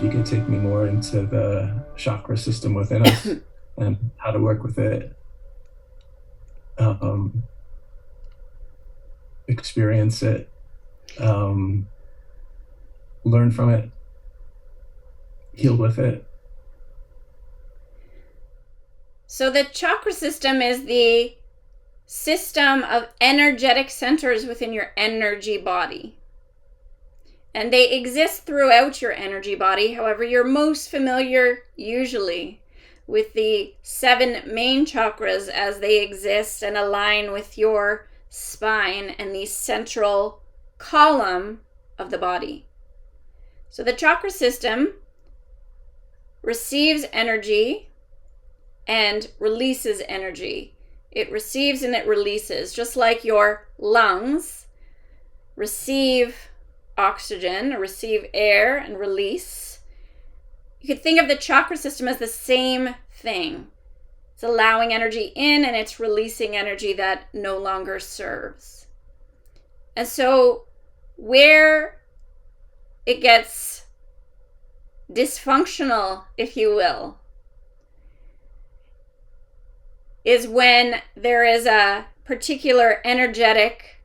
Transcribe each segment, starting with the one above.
you could take me more into the chakra system within us and how to work with it, experience it, learn from it, heal with it. So the chakra system is the system of energetic centers within your energy body. And they exist throughout your energy body. However, you're most familiar usually with the 7 main chakras as they exist and align with your spine and the central column of the body. So the chakra system receives energy and releases energy. It receives and it releases, just like your lungs receive oxygen, receive air, and release. You could think of the chakra system as the same thing. It's allowing energy in and it's releasing energy that no longer serves. And so where it gets dysfunctional, if you will, is when there is a particular energetic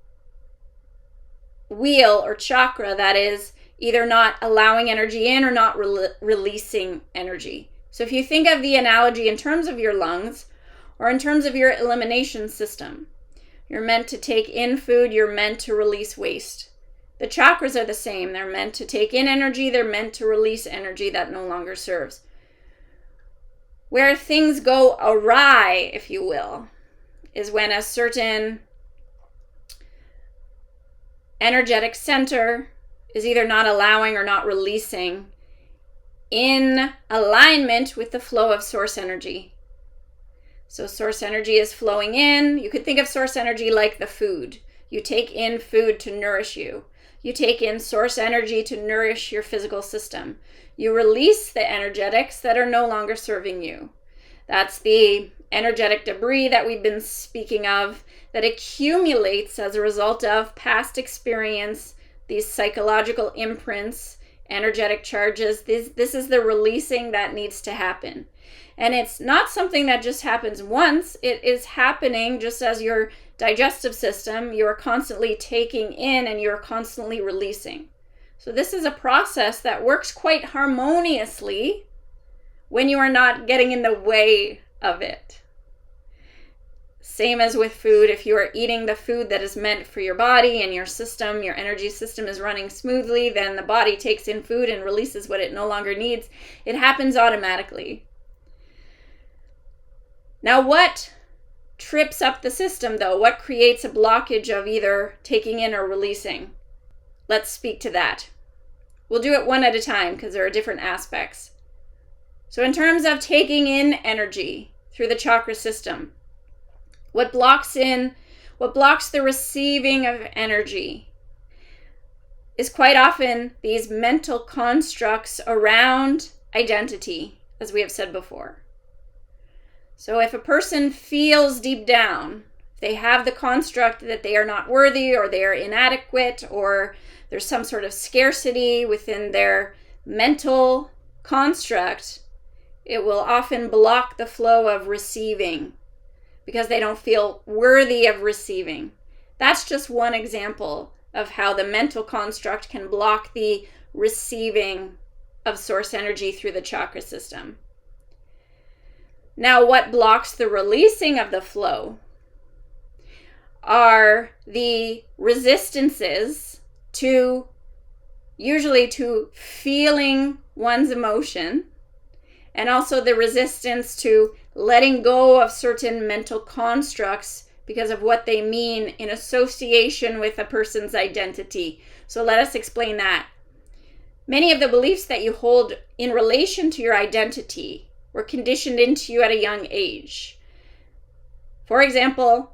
wheel or chakra that is either not allowing energy in or not releasing energy. So if you think of the analogy in terms of your lungs or in terms of your elimination system, you're meant to take in food, you're meant to release waste. The chakras are the same. They're meant to take in energy, they're meant to release energy that no longer serves. Where things go awry, if you will, is when a certain energetic center is either not allowing or not releasing in alignment with the flow of source energy. So source energy is flowing in. You could think of source energy like the food. You take in food to nourish you. You take in source energy to nourish your physical system. You release the energetics that are no longer serving you. That's the energetic debris that we've been speaking of that accumulates as a result of past experience, these psychological imprints, energetic charges. This is the releasing that needs to happen. And it's not something that just happens once. It is happening just as your digestive system. You are constantly taking in and you're constantly releasing. So this is a process that works quite harmoniously when you are not getting in the way of it. Same as with food. If you are eating the food that is meant for your body and your system, your energy system is running smoothly, then the body takes in food and releases what it no longer needs. It happens automatically. Now, what trips up the system, though? What creates a blockage of either taking in or releasing? Let's speak to that. We'll do it one at a time because there are different aspects. So in terms of taking in energy through the chakra system, what blocks the receiving of energy is quite often these mental constructs around identity, as we have said before. So if a person feels deep down, they have the construct that they are not worthy or they are inadequate or there's some sort of scarcity within their mental construct, it will often block the flow of receiving because they don't feel worthy of receiving. That's just one example of how the mental construct can block the receiving of source energy through the chakra system. Now, what blocks the releasing of the flow are the resistances usually to feeling one's emotion, and also the resistance to letting go of certain mental constructs because of what they mean in association with a person's identity. So let us explain that. Many of the beliefs that you hold in relation to your identity were conditioned into you at a young age. For example,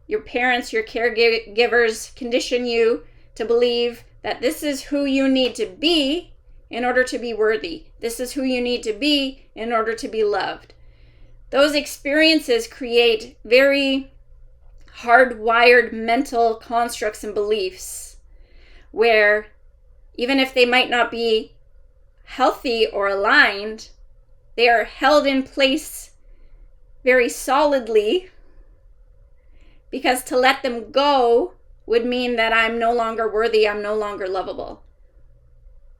your parents, your caregivers condition you to believe that this is who you need to be in order to be worthy. This is who you need to be in order to be loved. Those experiences create very hardwired mental constructs and beliefs where even if they might not be healthy or aligned, they are held in place very solidly, because to let them go would mean that I'm no longer worthy, I'm no longer lovable.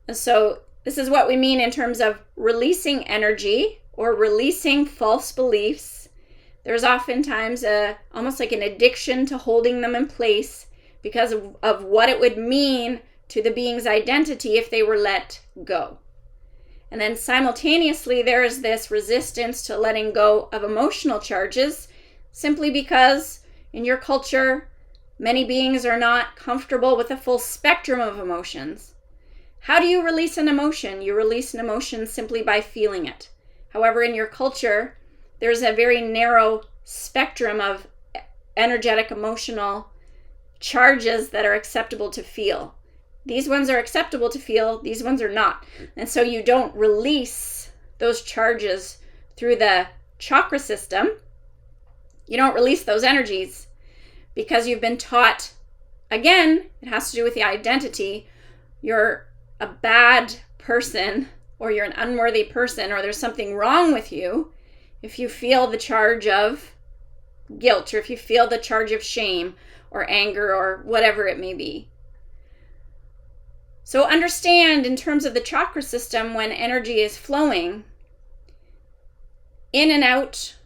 And so this is what we mean in terms of releasing energy or releasing false beliefs. There's oftentimes almost like an addiction to holding them in place because of what it would mean to the being's identity if they were let go. And then simultaneously, there is this resistance to letting go of emotional charges, simply because in your culture, many beings are not comfortable with the full spectrum of emotions. How do you release an emotion? You release an emotion simply by feeling it. However, in your culture, there's a very narrow spectrum of energetic, emotional charges that are acceptable to feel. These ones are acceptable to feel, these ones are not. And so you don't release those charges through the chakra system. You don't release those energies because you've been taught, again, it has to do with the identity. You're a bad person, or you're an unworthy person, or there's something wrong with you if you feel the charge of guilt, or if you feel the charge of shame or anger or whatever it may be. So understand, in terms of the chakra system, when energy is flowing in and out,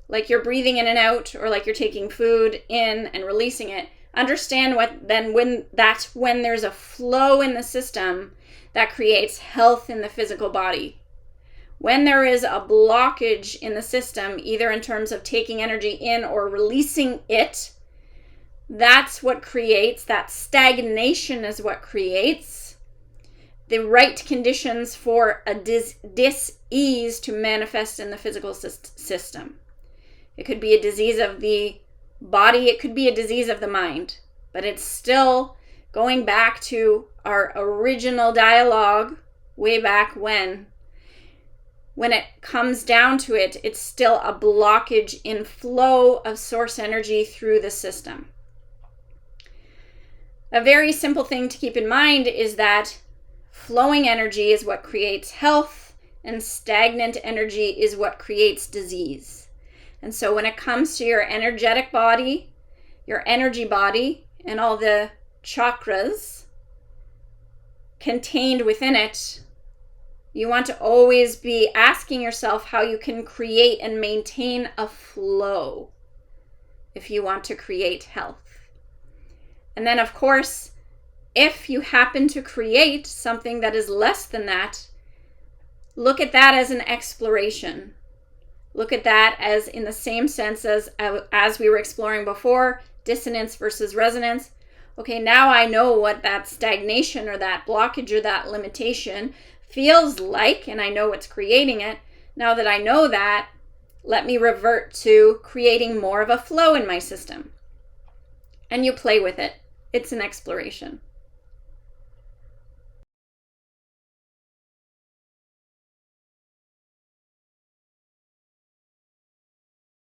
like you're breathing in and out, or like you're taking food in and releasing it, understand when there's a flow in the system that creates health in the physical body. When there is a blockage in the system, either in terms of taking energy in or releasing it, that's what creates, that stagnation is what creates the right conditions for a dis-ease to manifest in the physical system. It could be a disease of the body, it could be a disease of the mind, but it's still going back to our original dialogue way back when it comes down to it, it's still a blockage in flow of source energy through the system. A very simple thing to keep in mind is that flowing energy is what creates health, and stagnant energy is what creates disease. And so when it comes to your energetic body, your energy body, and all the chakras contained within it, you want to always be asking yourself how you can create and maintain a flow if you want to create health. And then, of course, if you happen to create something that is less than that, look at that as an exploration. Look at that as in the same sense as we were exploring before, dissonance versus resonance. Okay, now I know what that stagnation or that blockage or that limitation feels like, and I know what's creating it. Now that I know that, let me revert to creating more of a flow in my system. And you play with it. It's an exploration.